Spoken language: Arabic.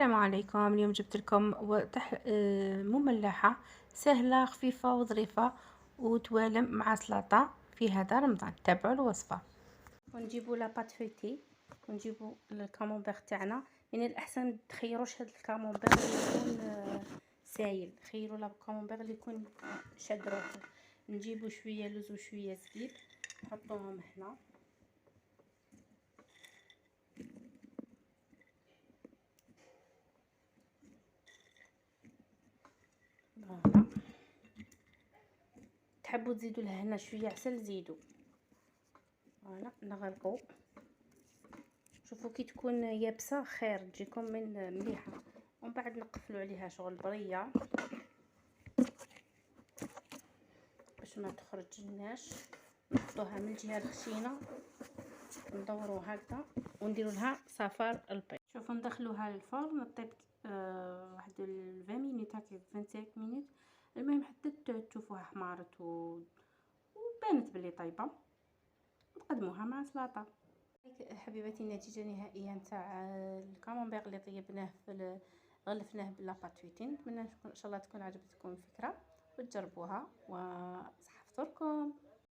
السلام عليكم. اليوم جبت لكم مملحة سهلة خفيفة وظريفة وتوالم مع سلطة في هذا رمضان. تابعوا الوصفة. ونجيبوا لاباط فويتي ونجيبوا الكامونبير تاعنا. من الأحسن تخيروش هذا الكامونبير اللي يكون سايل، خيروا الكامونبير اللي يكون شاد روحه. نجيبوا شوية لوز وشوية زبيب نحطوهم هنا. فوالا، تحبوا تزيدوا لها هنا شويه عسل زيدوا. فوالا، نغلقوا. شوفوا كي تكون يابسه خير تجيكم من مليحه، ومن بعد نقفلوا عليها شغل بريه باش ما تخرج لناش. نحطوها من الجهه الخشينه ندوروا هكذا ونديروا لها صفار البيض. شوفوا ندخلوها للفرن طيب واحد 20 مينوت هكا 25 مينوت. المهم حتى تشوفوها حمارت وبانت بلي طيبه، وتقدموها مع سلطه. حبيباتي النتيجه النهائيه نتاع الكامونبير اللي طيبناه غلفناه بلاباط فيتين. نتمنى ان شاء الله تكون عجبتكم الفكره وتجربوها، وصحه فطوركم.